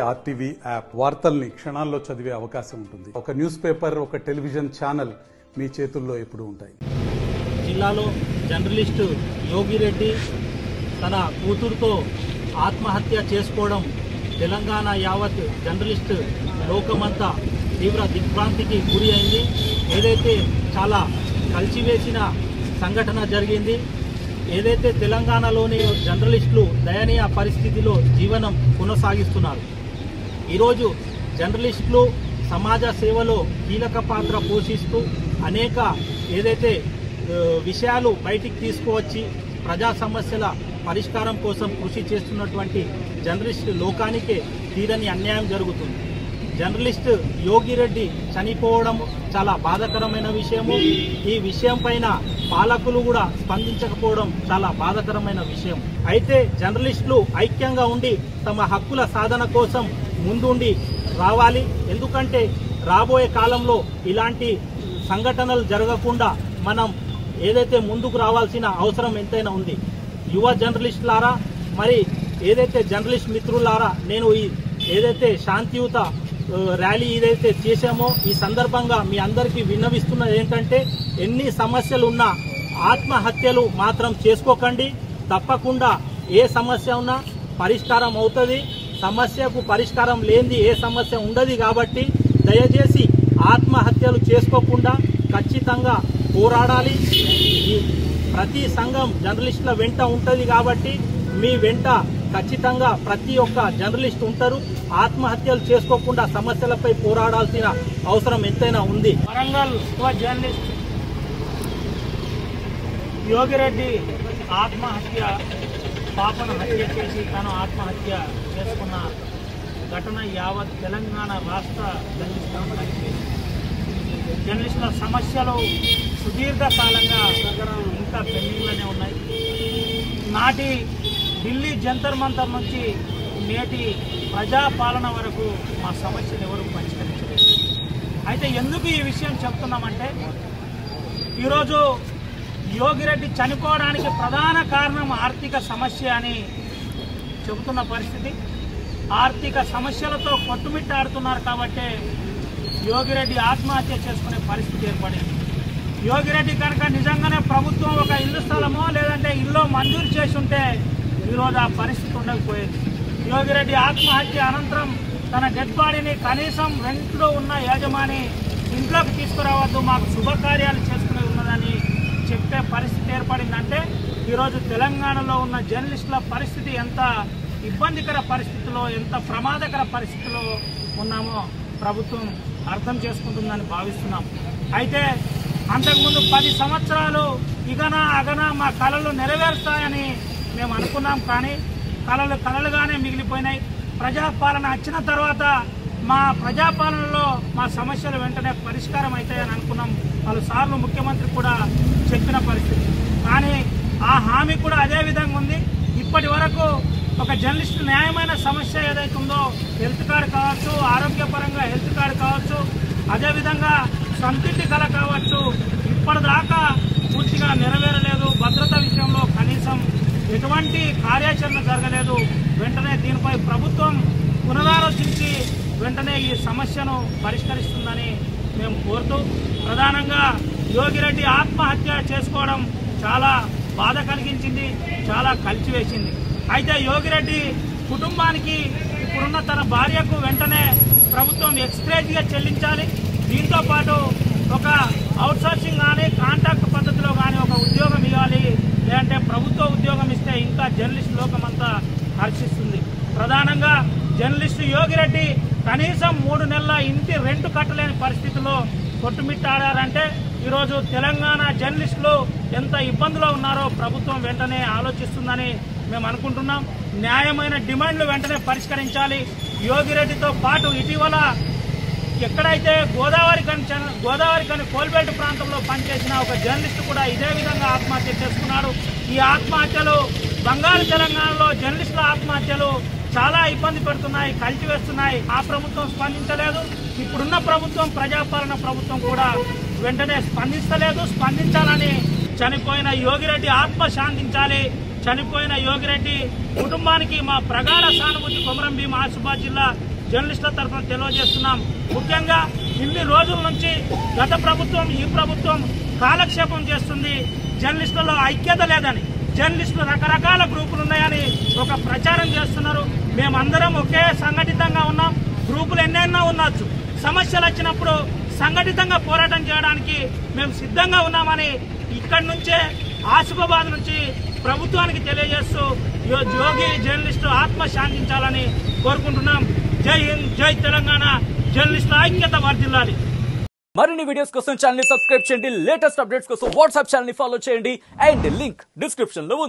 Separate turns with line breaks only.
RTV app వార్తల్ని క్షణాల్లో చదివే అవకాశం ఉంటుంది. ఒక న్యూస్ పేపర్, ఒక టెలివిజన్ ఛానల్ మీ చేతుల్లో ఎప్పుడూ ఉంటాయి.
జిల్లాలో జర్నలిస్ట్ యోగిరెడ్డి తన కూతురుతో ఆత్మహత్య చేసుకోవడం తెలంగాణ యావత్ జర్నలిస్ట్ లోకమంతా తీవ్ర దిగ్భ్రాంతికి గురి అయింది. ఏదైతే చాలా కలిసివేసిన సంఘటన జరిగింది. ఏదైతే తెలంగాణలోని జర్నలిస్టులు దయనీయ పరిస్థితిలో జీవనం కొనసాగిస్తున్నారు. ఈరోజు జర్నలిస్టులు సమాజ సేవలో కీలక పాత్ర పోషిస్తూ అనేక ఏదైతే విషయాలు బయటికి తీసుకువచ్చి ప్రజా సమస్యల పరిష్కారం కోసం కృషి చేస్తున్నటువంటి జర్నలిస్ట్ లోకానికే తీరని అన్యాయం జరుగుతుంది. జర్నలిస్ట్ యోగిరెడ్డి చనిపోవడం చాలా బాధాకరమైన విషయము. ఈ విషయం పైన పాలకులు కూడా స్పందించకపోవడం చాలా బాధాకరమైన విషయం. అయితే జర్నలిస్టులు ఐక్యంగా ఉండి తమ హక్కుల సాధన కోసం ముందుండి రావాలి. ఎందుకంటే రాబోయే కాలంలో ఇలాంటి సంఘటనలు జరగకుండా మనం ఏదైతే ముందుకు రావాల్సిన అవసరం ఎంతైనా ఉంది. యువ జర్నలిస్టులారా, మరి ఏదైతే జర్నలిస్ట్ మిత్రులారా, నేను ఏదైతే శాంతియుత ర్యాలీ ఏదైతే చేశామో ఈ సందర్భంగా మీ అందరికీ విన్నవిస్తున్నది ఏంటంటే, ఎన్ని సమస్యలు ఉన్నా ఆత్మహత్యలు మాత్రం చేసుకోకండి. తప్పకుండా ఏ సమస్య ఉన్నా పరిష్కారం అవుతుంది. సమస్యకు పరిష్కారం లేనిది ఏ సమస్య ఉండదు. కాబట్టి దయచేసి ఆత్మహత్యలు చేసుకోకుండా ఖచ్చితంగా పోరాడాలి. ప్రతి సంఘం జర్నలిస్టుల వెంట ఉంటుంది. కాబట్టి మీ వెంట ఖచ్చితంగా ప్రతి ఒక్క జర్నలిస్ట్ ఉంటారు. ఆత్మహత్యలు చేసుకోకుండా సమస్యలపై పోరాడాల్సిన అవసరం ఎంతైనా ఉంది.
వరంగల్ జర్నలిస్ట్ యోగిరెడ్డి ఆత్మహత్య, పాపను హత్య చేసి తాను ఆత్మహత్య చేసుకున్న ఘటన యావత్ తెలంగాణ రాష్ట్ర జర్నలిస్టుల సమస్యలు సుదీర్ఘకాలంగా ఇంకా పెండింగ్లోనే ఉన్నాయి. నాటి ఢిల్లీ జంతర్ మంతర్ నుంచి నేటి ప్రజాపాలన వరకు మా సమస్యలు ఎవరు పరిష్కరించలేదు. అయితే ఎందుకు ఈ విషయం చెప్తున్నామంటే, ఈరోజు యోగిరెడ్డి చనిపోవడానికి ప్రధాన కారణం ఆర్థిక సమస్య అని చెబుతున్న పరిస్థితి. ఆర్థిక సమస్యలతో కొట్టుమిట్టాడుతున్నారు కాబట్టే యోగిరెడ్డి ఆత్మహత్య చేసుకునే పరిస్థితి ఏర్పడింది. యోగిరెడ్డి కనుక నిజంగానే ప్రభుత్వం ఒక ఇల్లు స్థలమో లేదంటే ఇల్లు మంజూరు చేసి ఉంటే ఈరోజు ఆ పరిస్థితి ఉండకపోయేది. యోగిరెడ్డి ఆత్మహత్య అనంతరం తన డెడ్ బాడీని కనీసం రెంట్లో ఉన్న యజమాని ఇంట్లోకి తీసుకురావద్దు, మాకు శుభకార్యాలు చేసుకునే ఉన్నదని చెప్పే పరిస్థితి ఏర్పడిందంటే ఈరోజు తెలంగాణలో ఉన్న జర్నలిస్టుల పరిస్థితి ఎంత ఇబ్బందికర పరిస్థితిలో, ఎంత ప్రమాదకర పరిస్థితిలో ఉన్నామో ప్రభుత్వం అర్థం చేసుకుంటుందని భావిస్తున్నాం. అయితే అంతకుముందు 10 సంవత్సరాలు ఇగనా అగనా మా కళలు నెరవేరుస్తాయని మేము అనుకున్నాం. కానీ కళలుగానే మిగిలిపోయినాయి. ప్రజాపాలన వచ్చిన తర్వాత మా ప్రజాపాలనలో మా సమస్యలు వెంటనే పరిష్కారం అవుతాయని అనుకున్నాం. పలుసార్లు ముఖ్యమంత్రి కూడా చెప్పిన పరిస్థితి. కానీ ఆ హామీ కూడా అదే విధంగా ఉంది. ఇప్పటి వరకు ఒక జర్నలిస్టు న్యాయమైన సమస్య ఏదైతే ఉందో, హెల్త్ కార్డు కావచ్చు, ఆరోగ్యపరంగా హెల్త్ కార్డు కావచ్చు, అదేవిధంగా సొంతింటి కళ కావచ్చు, ఇప్పటిదాకా పూర్తిగా నెరవేరలేదు. భద్రత విషయంలో కనీసం ఎటువంటి కార్యాచరణ జరగలేదు. వెంటనే దీనిపై ప్రభుత్వం పునరాలోచించి వెంటనే ఈ సమస్యను పరిష్కరిస్తుందని మేము కోరుతూ, ప్రధానంగా యోగిరెడ్డి ఆత్మహత్య చేసుకోవడం చాలా బాధ కలిగించింది, చాలా కలిసివేసింది. అయితే యోగిరెడ్డి కుటుంబానికి ఇప్పుడున్న తన భార్యకు వెంటనే ప్రభుత్వం ఎక్స్గ్రేజ్గా చెల్లించాలి. దీంతో పాటు ఒక అవుట్సోర్సింగ్ కానీ కాంట్రాక్ట్ పద్ధతిలో కానీ ఒక ఉద్యోగం ఇవ్వాలి. లేదంటే ప్రభుత్వ ఉద్యోగం ఇస్తే ఇంకా జర్నలిస్ట్ లోకమంతా హర్షిస్తుంది. ప్రధానంగా జర్నలిస్టు యోగిరెడ్డి కనీసం 3 నెలల ఇంటి రెంట్ కట్టలేని పరిస్థితిలో కొట్టుమిట్టాడారంటే ఈరోజు తెలంగాణ జర్నలిస్టులు ఎంత ఇబ్బందులో ఉన్నారో ప్రభుత్వం వెంటనే ఆలోచిస్తుందని మేము అనుకుంటున్నాం. న్యాయమైన డిమాండ్లు వెంటనే పరిష్కరించాలి. యోగిరెడ్డితో పాటు ఇటీవల ఎక్కడైతే గోదావరి కని కోల్బెల్ట్ ప్రాంతంలో పనిచేసిన ఒక జర్నలిస్టు కూడా ఇదే విధంగా ఆత్మహత్య చేసుకున్నాడు. ఈ ఆత్మహత్యలు బంగారు తెలంగాణలో జర్నలిస్టుల ఆత్మహత్యలు చాలా ఇబ్బంది పెడుతున్నాయి, కలిసివేస్తున్నాయి. ఆ ప్రభుత్వం స్పందించలేదు. ఇప్పుడున్న ప్రభుత్వం, ప్రజాపాలన ప్రభుత్వం కూడా వెంటనే స్పందించలేదు. స్పందించాలని చనిపోయిన యోగిరెడ్డి ఆత్మ శాంతించాలి. చనిపోయిన యోగిరెడ్డి కుటుంబానికి మా ప్రగాఢ సానుభూతి కొమరం భీం ఆసిఫాబాద్ జిల్లా జర్నలిస్టుల తరఫున తెలియజేస్తున్నాం. ముఖ్యంగా ఇన్ని రోజుల నుంచి గత ప్రభుత్వం ఈ ప్రభుత్వం కాలక్షేపం చేస్తుంది. జర్నలిస్టులలో ఐక్యత లేదని, జర్నలిస్టులు రకరకాల గ్రూపులు ఉన్నాయని ఒక ప్రచారం చేస్తున్నారు. మేమందరం ఒకే సంఘటితంగా ఉన్నాం. గ్రూపులు ఎన్నెన్నో ఉండొచ్చు. సమస్యలు వచ్చినప్పుడు సంఘటితంగా పోరాటం చేయడానికి మేము సిద్ధంగా ఉన్నామని ఇక్కడి నుంచే ఆసిఫాబాద్ నుంచి ప్రభుత్వానికి తెలియజేస్తూ యోగి జర్నలిస్టు ఆత్మ శాంతించాలని కోరుకుంటున్నాం. జై హింద్, జై తెలంగాణ. జర్నలిస్టుల ఐక్యత వర్ధిల్లాలి.
మరిన్ని వీడియోస్ కోసం ఛానల్ ని సబ్స్క్రైబ్ చేయండి. లేటెస్ట్ అప్డేట్స్ కోసం వాట్సాప్ ఛానల్ ని ఫాలో చేయండి. అండ్ లింక్ డిస్క్రిప్షన్ లో ఉంది.